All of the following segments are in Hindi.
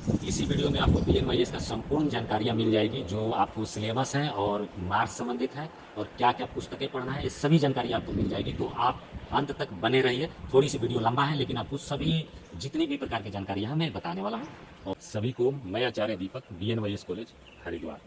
इसी वीडियो में आपको बीएनवाईएस का संपूर्ण जानकारियाँ मिल जाएगी, जो आपको सिलेबस है और मार्क्स संबंधित है और क्या क्या पुस्तकें पढ़ना है, ये सभी जानकारी आपको मिल जाएगी। तो आप अंत तक बने रहिए। थोड़ी सी वीडियो लंबा है, लेकिन आपको सभी जितनी भी प्रकार की जानकारियाँ हैं मैं बताने वाला हूँ। और सभी को मैं आचार्य दीपक, बीएनवाईएस कॉलेज हरिद्वार।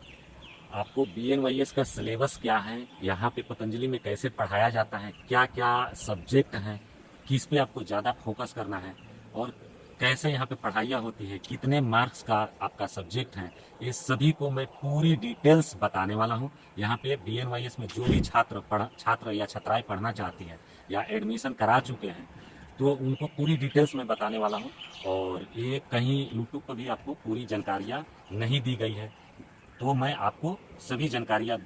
आपको बीएनवाईएस का सिलेबस क्या है, यहाँ पे पतंजलि में कैसे पढ़ाया जाता है, क्या क्या सब्जेक्ट हैं, किस पे आपको ज़्यादा फोकस करना है और कैसे यहाँ पे पढ़ाइयाँ होती है, कितने मार्क्स का आपका सब्जेक्ट है, ये सभी को मैं पूरी डिटेल्स बताने वाला हूँ। यहाँ पे बीएनवाईएस में जो भी छात्र या छात्राएं पढ़ना चाहती हैं या एडमिशन करा चुके हैं, तो उनको पूरी डिटेल्स में बताने वाला हूँ। और ये कहीं यूट्यूब पर भी आपको पूरी जानकारियाँ नहीं दी गई है, तो मैं आपको सभी जानकारियाँ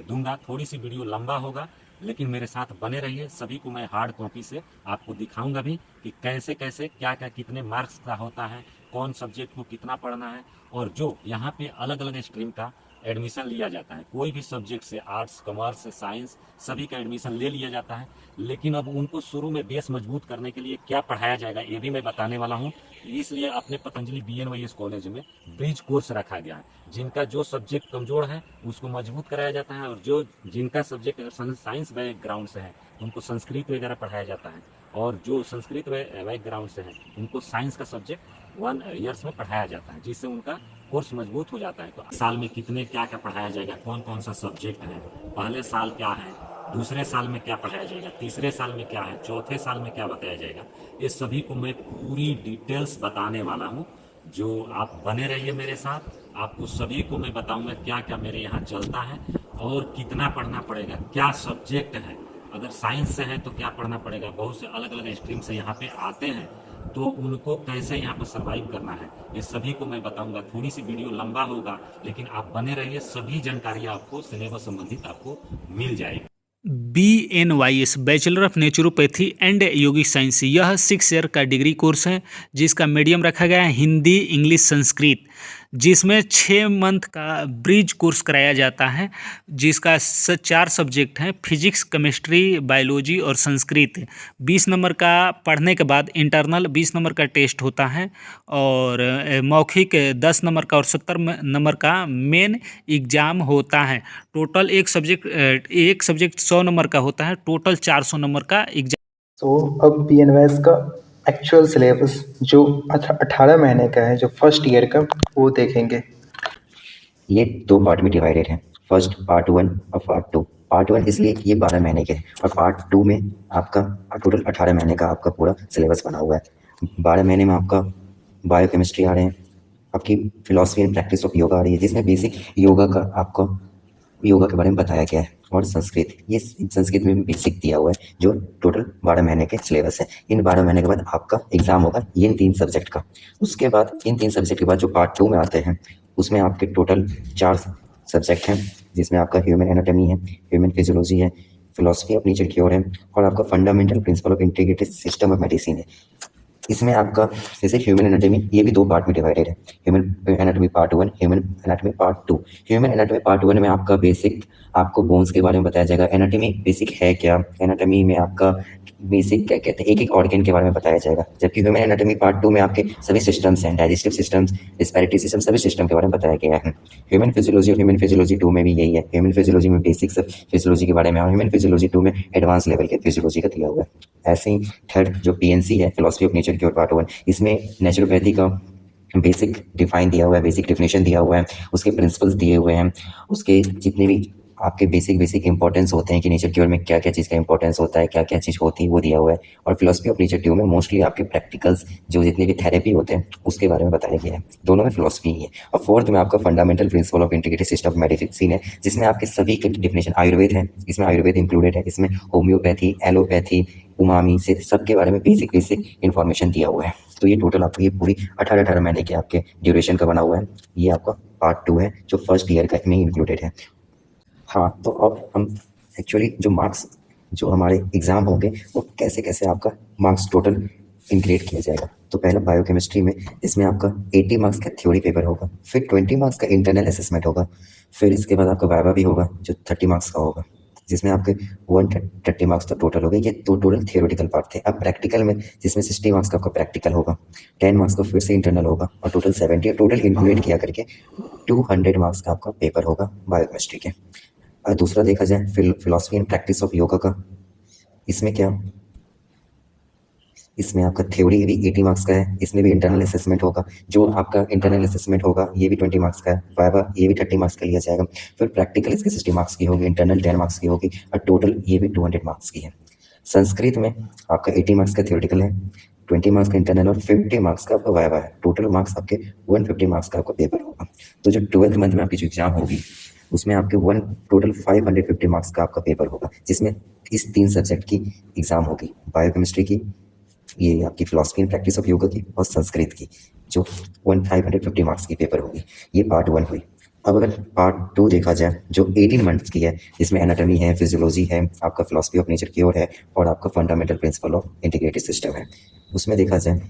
दूंगा। थोड़ी सी वीडियो लंबा होगा, लेकिन मेरे साथ बने रहिए। सभी को मैं हार्ड कॉपी से आपको दिखाऊंगा भी कि कैसे कैसे क्या क्या कितने मार्क्स का होता है, कौन सब्जेक्ट को कितना पढ़ना है। और जो यहाँ पे अलग अलग स्ट्रीम का एडमिशन लिया जाता है, कोई भी सब्जेक्ट से, आर्ट्स, कॉमर्स, साइंस, सभी का एडमिशन ले लिया जाता है। लेकिन अब उनको शुरू में बेस मजबूत करने के लिए क्या पढ़ाया जाएगा, ये भी मैं बताने वाला हूँ। इसलिए अपने पतंजलि बीएनवाईएस कॉलेज में ब्रिज कोर्स रखा गया है। जिनका जो सब्जेक्ट कमजोर है उसको मजबूत कराया जाता है, और जो जिनका सब्जेक्ट अगर साइंस बैकग्राउंड से है उनको संस्कृत वगैरह पढ़ाया जाता है, और जो संस्कृत बैकग्राउंड से है उनको साइंस का सब्जेक्ट 1 ईयर्स में पढ़ाया जाता है, जिससे उनका कोर्स मजबूत हो जाता है। तो साल में कितने क्या क्या पढ़ाया जाएगा, कौन कौन सा सब्जेक्ट है, पहले साल क्या है, दूसरे साल में क्या पढ़ाया जाएगा, तीसरे साल में क्या है, चौथे साल में क्या बताया जाएगा, ये सभी को मैं पूरी डिटेल्स बताने वाला हूँ। जो आप बने रहिए मेरे साथ, आपको सभी को मैं बताऊंगा क्या क्या मेरे यहाँ चलता है और कितना पढ़ना पड़ेगा, क्या सब्जेक्ट है। अगर साइंस से है तो क्या पढ़ना पड़ेगा, बहुत से अलग अलग स्ट्रीम से यहाँ पे आते हैं, तो उनको कैसे यहाँ पर सर्वाइव करना है, ये सभी को मैं बताऊंगा। थोड़ी सी वीडियो लंबा होगा, लेकिन आप बने रहिए, सभी जानकारियाँ आपको सिलेबस संबंधित आपको मिल जाएगी। BNYS bachelor of naturopathy and yogic science, यह 6 ईयर का डिग्री कोर्स है, जिसका मीडियम रखा गया है हिंदी, इंग्लिश, संस्कृत, जिसमें 6 मंथ का ब्रिज कोर्स कराया जाता है, जिसका 4 सब्जेक्ट हैं, फिजिक्स, केमिस्ट्री, बायोलॉजी और संस्कृत। 20 नंबर का पढ़ने के बाद इंटरनल 20 नंबर का टेस्ट होता है, और मौखिक 10 नंबर का और 70 नंबर का मेन एग्जाम होता है। टोटल एक सब्जेक्ट 100 नंबर का होता है, टोटल 400 नंबर का एग्जाम। तो अब बीएनवाईएस का एक्चुअल सिलेबस जो 18 महीने का है, जो फर्स्ट ईयर का, वो देखेंगे। ये 2 पार्ट में डिवाइडेड है। फर्स्ट पार्ट 1 और पार्ट 2। पार्ट 1 इसलिए ये 12 महीने के है, और पार्ट 2 में आपका टोटल 18 महीने का आपका पूरा सिलेबस बना हुआ है। 12 महीने में आपका बायोकेमिस्ट्री आ रहे हैं, आपकी philosophy and practice of yoga आ रही है, जिसमें बेसिक योगा का आपको योगा के बारे में बताया गया है, और संस्कृत, ये संस्कृत में बेसिक दिया हुआ है, जो टोटल 12 महीने के सिलेबस है। इन 12 महीने के बाद आपका एग्जाम होगा इन 3 सब्जेक्ट का। उसके बाद इन 3 सब्जेक्ट के बाद जो पार्ट 2 में आते हैं, उसमें आपके टोटल 4 सब्जेक्ट हैं, जिसमें आपका ह्यूमन एनाटॉमी है, ह्यूमन फिजियोलॉजी है, फिलॉसफी ऑफ नेचर क्योर है, और आपका fundamental principle of integrated system of medicine है। इसमें आपका जैसे ह्यूमन एनाटॉमी, ये भी 2 पार्ट में डिवाइडेड है। Human anatomy part 1, human anatomy part 2। Human anatomy part 1 में आपका बेसिक आपको बोन्स के बारे में बताया जाएगा, एनाटॉमी बेसिक है क्या, एनाटॉमी में आपका बेसिक क्या कहते हैं, एक एक ऑर्गन के बारे में बताया जाएगा। जबकि ह्यूमन एनाटॉमी पार्ट 2 में आपके सभी सिस्टम्स हैं, डाइजेस्टिव सिस्टम्स, रिस्पिरेटरी सिस्टम, सभी सिस्टम के बारे में बताया गया है। ह्यूमन फिजियोलॉजी 2 में भी यही है। ह्यूमन फिजियोलॉजी में बेसिक्स फिजियोलॉजी के बारे में, और ह्यूमन फिजियोलॉजी 2 में एडवांस लेवल के फिजियोलॉजी का दिया हुआ है। ऐसे ही थर्ड जो पीएनसी है, philosophy of nature cure part 1, इसमें नेचुरोपैथी का बेसिक डिफाइन दिया हुआ है, बेसिक डेफिनेशन दिया हुआ है, उसके प्रिंसिपल्स दिए हुए हैं, उसके जितने भी आपके बेसिक इंपॉर्टेंस होते हैं कि नेचर क्योर में क्या क्या चीज़ का इंपॉर्टेंस होता है, क्या क्या चीज़ होती है, वो दिया हुआ है। और फिलॉसफी ऑफ नेचर क्योर में मोस्टली आपके प्रैक्टिकल्स, जो जितने भी थेरेपी होते हैं, उसके बारे में बताया गया है। दोनों में फिलॉसफी ही है। और फोर्थ में आपका fundamental principle of integrated system of medicine है, जिसमें आपके सभी के डेफिनेशन, आयुर्वेद है, इसमें आयुर्वेद इंक्लूडेड है, इसमें होम्योपैथी, एलोपैथी, उमामी से सबके बारे में बेसिक इन्फॉर्मेशन दिया हुआ है। तो ये टोटल आपको ये पूरी 18 महीने के आपके ड्यूरेशन का बना हुआ है। ये आपका पार्ट 2 है, जो फर्स्ट ईयर का में इंक्लूडेड है। हाँ, तो अब हम एक्चुअली जो मार्क्स, जो हमारे एग्ज़ाम होंगे, वो कैसे कैसे आपका मार्क्स टोटल इंक्रीट किया जाएगा। तो पहला बायोकेमिस्ट्री में, इसमें आपका 80 मार्क्स का थ्योरी पेपर होगा, फिर 20 मार्क्स का इंटरनल असेसमेंट होगा, फिर इसके बाद आपका वाइवा भी होगा जो 30 मार्क्स का होगा। जिसमें आपके 130 मार्क्स तो टोटल हो गए। ये तो टोटल थियोरेटिकल पार्ट थे। अब प्रैक्टिकल में जिसमें 60 मार्क्स का आपका प्रैक्टिकल होगा, 10 मार्क्स का फिर से इंटरनल होगा और टोटल 70 टोटल इंक्लूड किया करके 200 मार्क्स का आपका पेपर होगा बायोकेमिस्ट्री के। और दूसरा देखा जाए philosophy and practice of yoga का, इसमें क्या, इसमें आपका थ्योरी भी 80 मार्क्स का है, इसमें भी इंटरनल असेसमेंट होगा। जो आपका इंटरनल असेसमेंट होगा ये भी 20 मार्क्स का है, वाइवा ये भी 30 मार्क्स का लिया जाएगा। फिर प्रैक्टिकल इसकी 60 मार्क्स की होगी, इंटरनल 10 मार्क्स की होगी और टोटल ये भी 200 मार्क्स की है। संस्कृत में आपका 80 मार्क्स का थ्योरेटिकल है, 20 मार्क्स का इंटरनल और 50 मार्क्स का आपका वाइवा है। टोटल मार्क्स आपके 150 मार्क्स का आपका पेपर होगा। तो जो 12th मंथ में आपकी जो एग्जाम होगी उसमें आपके टोटल 550 मार्क्स का आपका पेपर होगा, जिसमें इस 3 सब्जेक्ट की एग्जाम होगी, बायोकेमिस्ट्री की, ये आपकी philosophy and practice of yoga की और संस्कृत की, जो 550 मार्क्स की पेपर होगी। ये पार्ट 1 हुई। अब अगर पार्ट 2 देखा जाए जो 18 मंथ्स की है, जिसमें एनाटॉमी है, फिजियोलॉजी है, आपका फिलॉसफी ऑफ नेचर क्योर है और आपका fundamental principle of integrated system है। उसमें देखा जाए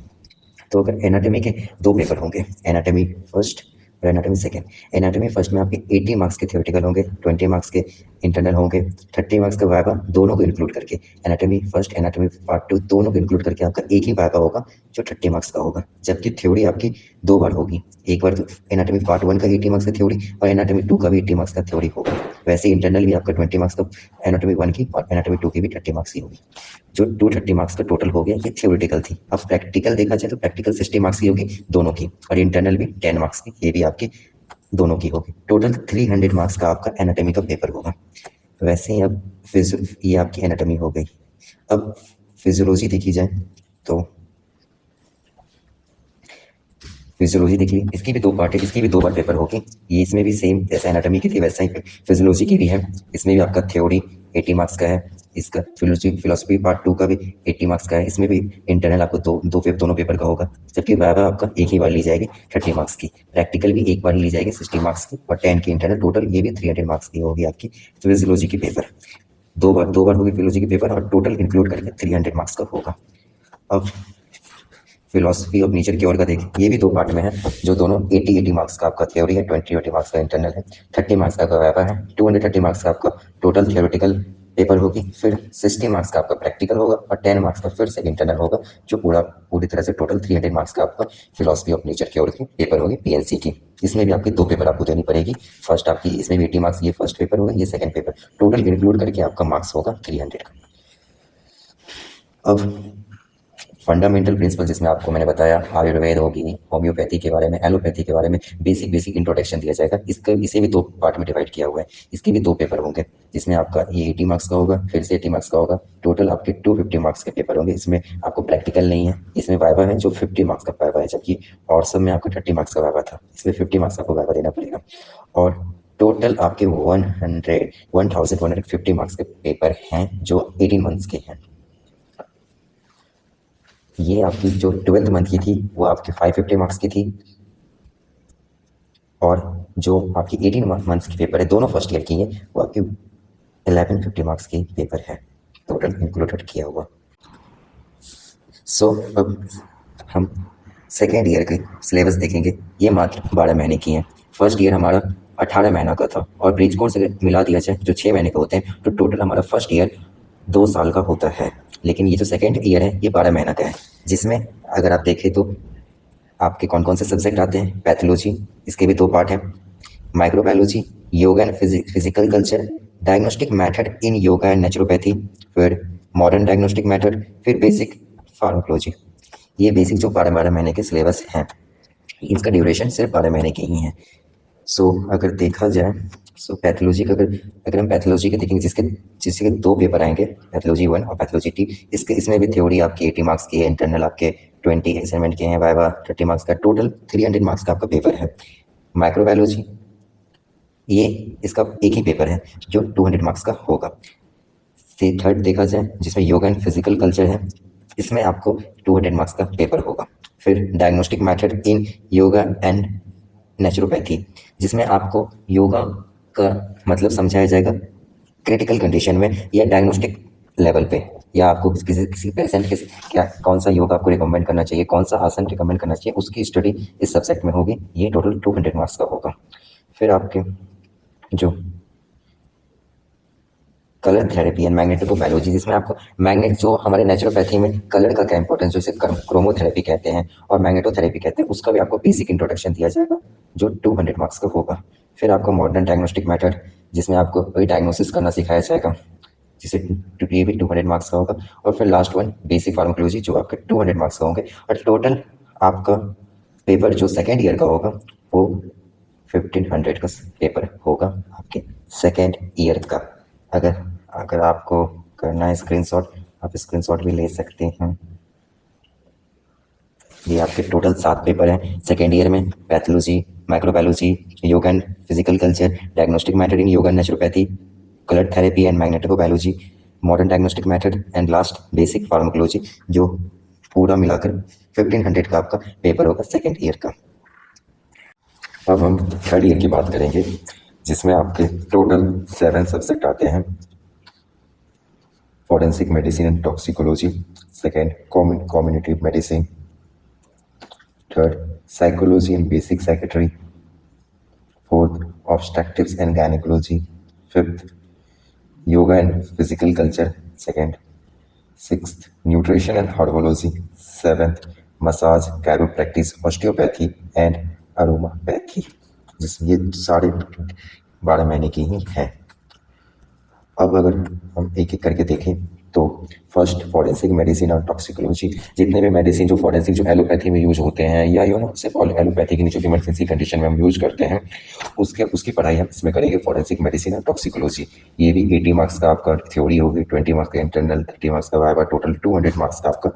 तो अगर एनाटॉमी के 2 पेपर होंगे, एनाटॉमी फर्स्ट और एनाटॉमी सेकेंड। एनाटॉमी फर्स्ट में आपके 80 मार्क्स के थ्योरेटिकल होंगे, 20 मार्क्स के इंटरनल होंगे, 30 मार्क्स का वाइवा, दोनों को इंक्लूड करके एनाटॉमी फर्स्ट एनाटॉमी पार्ट 2 दोनों को इंक्लूड करके आपका एक ही वाइवा होगा जो 30 मार्क्स का होगा। जबकि थ्योरी आपकी 2 बार होगी, एक बार तो एनाटॉमी पार्ट 1 का 80 मार्क्स का थ्योरी और एनाटॉमी 2 का भी 80 मार्क्स का थ्योरी होगा। वैसे इंटरनल भी आपका 20 मार्क्स का एनाटॉमी 1 की और एनाटॉमी 2 की भी 30 मार्क्स की होगी। जो 230 मार्क्स का टोटल हो गया, ये थ्योरेटिकल थी। अब प्रैक्टिकल देखा जाए तो प्रैक्टिकल 60 मार्क्स की होगी दोनों की और इंटरनल भी 10 मार्क्स की, ये भी आपकी दोनों की होगी। टोटल 300 मार्क्स का आपका एनाटॉमी का पेपर होगा। वैसे ही अब ये आपकी एनाटॉमी हो गई। अब फिजियोलॉजी देखी जाए तो फिजियोलॉजी देख ली, इसकी भी 2 पार्ट है, इसकी भी 2 बार पेपर होगी। ये इसमें भी सेम जैसा एनाटॉमी की थी वैसा ही फिजियोलॉजी की भी है। इसमें भी आपका थ्योरी 80 मार्क्स का है, इसका फिलोसफी पार्ट 2 का भी 80 मार्क्स का है। इसमें भी इंटरनल आपको दोनों पेपर का होगा, जबकि वाइवा आपका एक ही बार ली जाएगी 30 मार्क्स की। प्रैक्टिकल भी एक बार ही ली जाएगी 60 मार्क्स की और 10 की इंटरनल। टोटल ये भी 300 मार्क्स की होगी आपकी फिजियोलॉजी की पेपर। दो बार होगी फिजियोलॉजी की पेपर और टोटल इंक्लूड करके 300 मार्क्स का होगा। अब फिलॉसफी ऑफ नेचर क्योर का देखें, ये भी 2 पार्ट में है, जो दोनों 80 मार्क्स का आपका थ्योरी है, 20 मार्क्स का इंटरनल है, 30 मार्क्स का वाइवा है, 230 मार्क्स का आपका टोटल थियोरेटिकल पेपर होगी। फिर 60 मार्क्स का आपका प्रैक्टिकल होगा और 10 मार्क्स का फिर से इंटरनल होगा, जो पूरी तरह से टोटल 300 मार्क्स का आपका फिलॉसफी ऑफ नेचर क्योर की पेपर होगी पीएनसी की। इसमें भी आपके 2 पेपर आपको देनी पड़ेगी। फर्स्ट आपकी इसमें भी 80 मार्क्स, ये फर्स्ट पेपर होगा, ये सेकंड पेपर। टोटल इंक्लूड करके आपका मार्क्स होगा 300 का। अब फंडामेंटल प्रिंसिपल जिसमें आपको मैंने बताया आयुर्वेद होगी, होम्योपैथी के बारे में, एलोपैथी के बारे में बेसिक इंट्रोडक्शन दिया जाएगा। इसे भी 2 पार्ट में डिवाइड किया हुआ है। इसके भी 2 पेपर होंगे, जिसमें आपका ये 80 मार्क्स का होगा, फिर से 80 मार्क्स का होगा। टोटल आपके 250 मार्क्स के पेपर होंगे। इसमें आपको प्रैक्टिकल नहीं है, इसमें वाइवा है जो 50 मार्क्स का वाइवा है, जबकि और सब में आपको 30 मार्क्स का वाइवा था, इसमें 50 मार्क्स आपको वाइवा देना पड़ेगा। और टोटल आपके 1150 मार्क्स के पेपर हैं जो 18 मंथ्स के हैं। ये आपकी जो 12th मंथ की थी वो आपकी 550 मार्क्स की थी और जो आपकी 18 मंथ्स की पेपर है, दोनों फर्स्ट ईयर की है, वो आपकी 1150 मार्क्स की पेपर है, टोटल इंक्लूडेड किया हुआ। सो अब हम सेकेंड ईयर के सिलेबस देखेंगे। ये मात्र 12 महीने की हैं। फर्स्ट ईयर हमारा 18 महीना का था और ब्रिज कोर्स अगर मिला दिया जाए जो 6 महीने के होते हैं, तो टोटल हमारा फर्स्ट ईयर 2 साल का होता है। लेकिन ये जो सेकेंड ईयर है ये 12 महीना का है, जिसमें अगर आप देखें तो आपके कौन कौन से सब्जेक्ट आते हैं। पैथोलॉजी, इसके भी 2 पार्ट हैं, microbiology, yoga and physical culture, diagnostic method in yoga and naturopathy, फिर मॉडर्न डायग्नोस्टिक मेथड, फिर बेसिक फार्माकोलॉजी। ये बेसिक जो 12 महीने के सिलेबस हैं, इसका ड्यूरेशन सिर्फ 12 महीने की ही है। सो अगर देखा जाए पैथोलॉजी का अगर हम पैथोलॉजी के देखेंगे, जिसके 2 पेपर आएंगे, पैथोलॉजी 1 और पैथोलॉजी 2। इसमें भी थ्योरी आपकी 80 मार्क्स की है, इंटरनल आपके 20 असाइनमेंट के हैं, वाइवा 30 मार्क्स का, टोटल 300 मार्क्स का आपका पेपर है। माइक्रोबायोलॉजी ये इसका एक ही पेपर है जो 200 मार्क्स का होगा। फिर थर्ड देखा जाए जिसमें योगा एंड फिजिकल कल्चर है, इसमें आपको 200 मार्क्स का पेपर होगा। फिर diagnostic method in yoga and naturopathy, जिसमें आपको योगा का मतलब समझाया जाएगा क्रिटिकल कंडीशन में या डायग्नोस्टिक लेवल पे, या आपको किसी पेशेंट के क्या कौन सा योगा आपको रिकमेंड करना चाहिए, कौन सा आसन रिकमेंड करना चाहिए, उसकी स्टडी इस सब्जेक्ट में होगी। ये टोटल 200 मार्क्स का होगा। फिर आपके जो कलर थेरेपी एंड मैग्नेटोबायोलॉजी, जिसमें आपको मैग्नेट जो हमारे नेचुरोपैथी में कलर का क्या इंपॉर्टेंस, जो इसे क्रोमोथेरेपी कहते हैं और मैग्नेटोथेरेपी कहते हैं, उसका भी आपको बेसिक इंट्रोडक्शन दिया जाएगा जो 200 मार्क्स का होगा। फिर आपको मॉडर्न डायग्नोस्टिक मेथड, जिसमें आपको वही डायग्नोसिस करना सिखाया जाएगा, जिसे ये भी 200 मार्क्स का होगा। और फिर लास्ट वन बेसिक फार्माकोलॉजी, जो आपके 200 मार्क्स का होंगे। और टोटल आपका पेपर जो सेकेंड ईयर का होगा वो 1500 का पेपर होगा आपके सेकेंड ईयर का। अगर आपको करना है स्क्रीनशॉट, आप स्क्रीनशॉट भी ले सकते हैं। ये आपके टोटल 7 पेपर हैं सेकेंड ईयर में। Pathology, microbiology, yoga and physical culture, diagnostic method in yoga and naturopathy, colour therapy and magnetobiology, modern diagnostic method and last basic pharmacology, जो पूरा मिलाकर 1500 का आपका पेपर होगा सेकेंड ईयर का। अब हम थर्ड ईयर की बात करेंगे, जिसमें आपके टोटल 7 सब्जेक्ट आते हैं। Forensic medicine and toxicology, second community medicine, third psychology and basic psychiatry, fourth obstructives and gynaecology, fifth yoga and physical culture second, sixth nutrition and hormology, seventh massage, chiropractice, osteopathy and aromapathy, जिसमें ये साढ़े 12 महीने की ही हैं। अब अगर हम एक एक करके देखें तो फर्स्ट फॉरेंसिक मेडिसिन और टॉक्सिकोलॉजी, जितने भी मेडिसिन जो फॉरेंसिक जो एलोपैथी में यूज होते हैं या सिर्फ एलोपैथी की नहीं, जो इमरजेंसी कंडीशन में हम यूज करते हैं, उसकी पढ़ाई हम इसमें करेंगे, फॉरेंसिक मेडिसिन और टॉक्सिकोलॉजी। ये भी 80 मार्क्स का आपका थ्योरी होगी, 20 मार्क्स का इंटरनल, 30 मार्क्स का वाइवा, टोटल 200 मार्क्स का आपका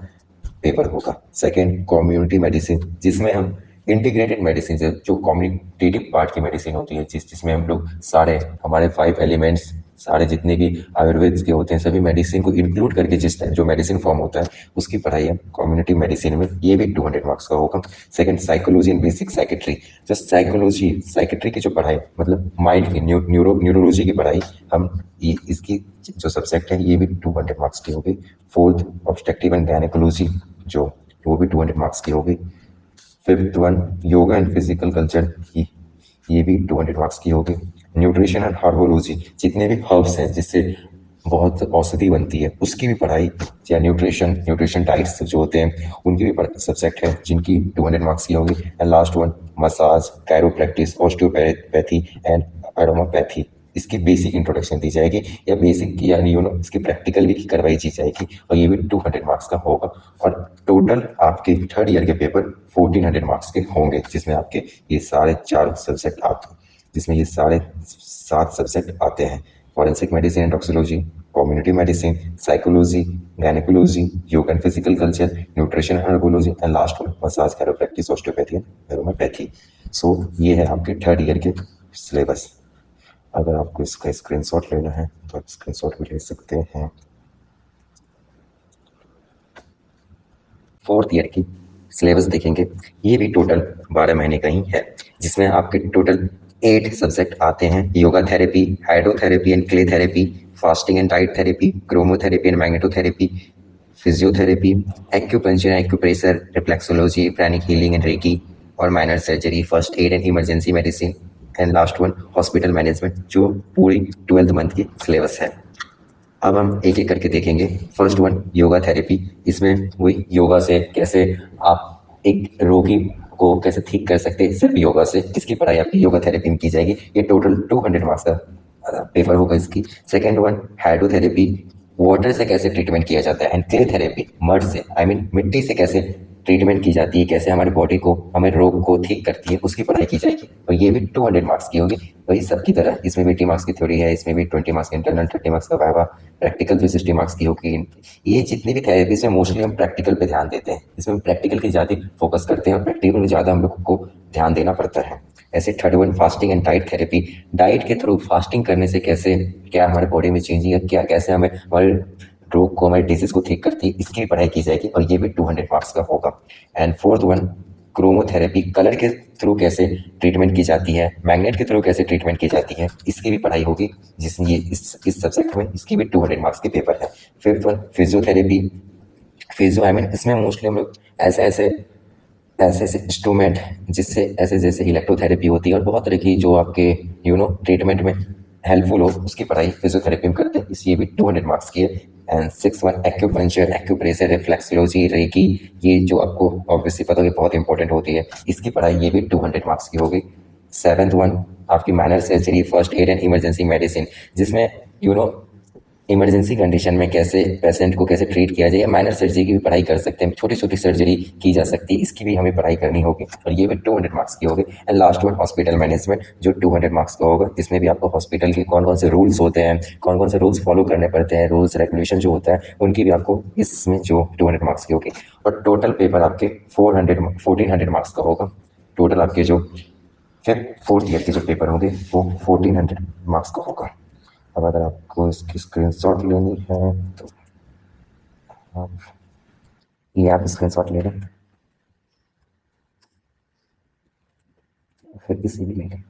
पेपर होगा। सेकेंड कम्युनिटी मेडिसिन, जिसमें हम इंटीग्रेटेड मेडिसिन जो कम्युनिटेटिव पार्ट की मेडिसिन होती है, जिसमें हम लोग सारे हमारे 5 एलिमेंट्स, सारे जितने भी आयुर्वेद के होते हैं, सभी मेडिसिन को इंक्लूड करके जिस टाइप जो मेडिसिन फॉर्म होता है, उसकी पढ़ाई है कम्युनिटी मेडिसिन में। ये भी 200 मार्क्स का होगा। Second psychology and basic psychiatry, जो साइकेट्री की जो पढ़ाई, मतलब माइंड की न्यूरोलॉजी की पढ़ाई, हम इसकी जो सब्जेक्ट है ये भी 200 मार्क्स की होगी। फोर्थ ऑब्स्ट्रक्टिव एंड गायनेकोलॉजी, जो वो भी 200 मार्क्स की होगी। Fifth one yoga and physical culture, ये भी 200 मार्क्स की होगी। न्यूट्रिशन एंड हार्मोलॉजी, जितने भी हर्ब्स हैं जिससे बहुत औषधि बनती है, उसकी भी पढ़ाई, या न्यूट्रिशन डाइट्स जो होते हैं उनकी भी सब्जेक्ट है, जिनकी 200 मार्क्स की होगी। And last one massage, chiropractice, osteopathy and aromapathy, इसकी बेसिक इंट्रोडक्शन दी जाएगी, या बेसिक यानी इसकी प्रैक्टिकल भी करवाई जाएगी, और ये भी 200 मार्क्स का होगा। और टोटल आपके थर्ड ईयर के पेपर 1400 मार्क्स के होंगे, जिसमें आपके ये सारे 4 सब्जेक्ट जिसमें ये सारे 7 सब्जेक्ट आते हैं। Forensic medicine and toxicology, community medicine, psychology, gynaecology, yoga and physical culture, nutrition hormology and last one massage, chiropractice, osteopathy and aromapathy. So ये है आपके थर्ड ईयर के सिलेबस। अगर आपको इसका स्क्रीनशॉट लेना है तो आप स्क्रीनशॉट भी ले सकते हैं। फोर्थ ईयर की सिलेबस देखेंगे, ये भी टोटल 12 महीने का ही है, जिसमें आपके टोटल 8 सब्जेक्ट आते हैं। Yoga therapy, hydrotherapy and clay therapy, fasting and diet therapy, chromotherapy and magnetotherapy, physiotherapy, acupuncture and acupressure, reflexology, pranic healing and reiki, और minor surgery, first aid and emergency medicine, and last one hospital management, जो पूरी 12th मंथ की सिलेबस है। अब हम एक एक करके देखेंगे। फर्स्ट वन योगा थेरेपी, इसमें वही योगा से कैसे आप एक रोगी को कैसे ठीक कर सकते हैं सिर्फ योगा से, इसकी पढ़ाई आपकी योगा थेरेपी में की जाएगी। ये टोटल 200 मार्क्स का पेपर होगा इसकी। सेकेंड वन हाइड्रोथेरेपी, वाटर से कैसे ट्रीटमेंट किया जाता है, एंड क्ले थेरेपी, मड से मिट्टी से कैसे ट्रीटमेंट की जाती है, कैसे हमारे बॉडी को, हमें रोग को ठीक करती है, उसकी पढ़ाई की जाएगी। और ये भी 200 मार्क्स की होगी। वही सबकी तरह इसमें भी 80 मार्क्स की थ्योरी है, इसमें भी 20 मार्क्स इंटरनल, 30 मार्क्स का वाइवा, प्रैक्टिकल भी 60 मार्क्स की होगी। ये जितनी भी थेरेपीज है मोस्टली हम प्रैक्टिकल पे ध्यान देते हैं, इसमें प्रैक्टिकल की ज़्यादा फोकस करते हैं और प्रैक्टिकल में ज़्यादा हम लोग को ध्यान देना पड़ता है। ऐसे third one fasting and diet therapy, diet के थ्रू फास्टिंग करने से कैसे क्या हमारे बॉडी में चेंजिंग है, क्या कैसे हमें हमारे रोग को, हमारे डिजीज को ठीक करती है, इसकी पढ़ाई की जाएगी। और ये भी 200 मार्क्स का होगा। एंड फोर्थ वन क्रोमोथेरेपी, कलर के थ्रू कैसे ट्रीटमेंट की जाती है, मैग्नेट के थ्रू कैसे ट्रीटमेंट की जाती है, इसकी भी पढ़ाई होगी, जिसमें ये इस सब्जेक्ट में इसकी भी 200 मार्क्स के पेपर है। फिफ्थ वन फिजियोथेरेपी, इसमें मोस्टली हम लोग ऐसे इंस्ट्रूमेंट जिससे ऐसे जैसे इलेक्ट्रोथेरेपी होती है और बहुत तरह की जो आपके ट्रीटमेंट में हेल्पफुल हो उसकी पढ़ाई फिजियोथेरेपी में करते हैं, इसलिए भी 200 मार्क्स की है। And 6 1 acupuncture, acupressure, reflexology, reiki, ये जो आपको ऑब्वियसली पता होगी बहुत इंपॉर्टेंट होती है, इसकी पढ़ाई ये भी 200 मार्क्स की होगी। 7th वन आपकी minor surgery, first aid and emergency medicine, जिसमें इमरजेंसी कंडीशन में कैसे पेशेंट को कैसे ट्रीट किया जाए, माइनर सर्जरी की भी पढ़ाई कर सकते हैं, छोटी छोटी सर्जरी की जा सकती है, इसकी भी हमें पढ़ाई करनी होगी और ये भी 200 मार्क्स की होगी। And last one hospital management, जो 200 मार्क्स का होगा, इसमें भी आपको हॉस्पिटल के कौन कौन से रूल्स होते हैं, कौन कौन से रूल्स फॉलो करने पड़ते हैं, रूल्स रेगुलेशन जो होता है उनकी भी आपको इसमें जो 200 मार्क्स की होगी। और टोटल पेपर आपके 1400 मार्क्स का होगा। टोटल आपके जो फिफ्थ 4th ईयर के जो पेपर होंगे वो 1400 मार्क्स का होगा। अब अगर आपको इसकी स्क्रीनशॉट लेनी है तो आप स्क्रीनशॉट ले लें, फिर किसी भी ले लें।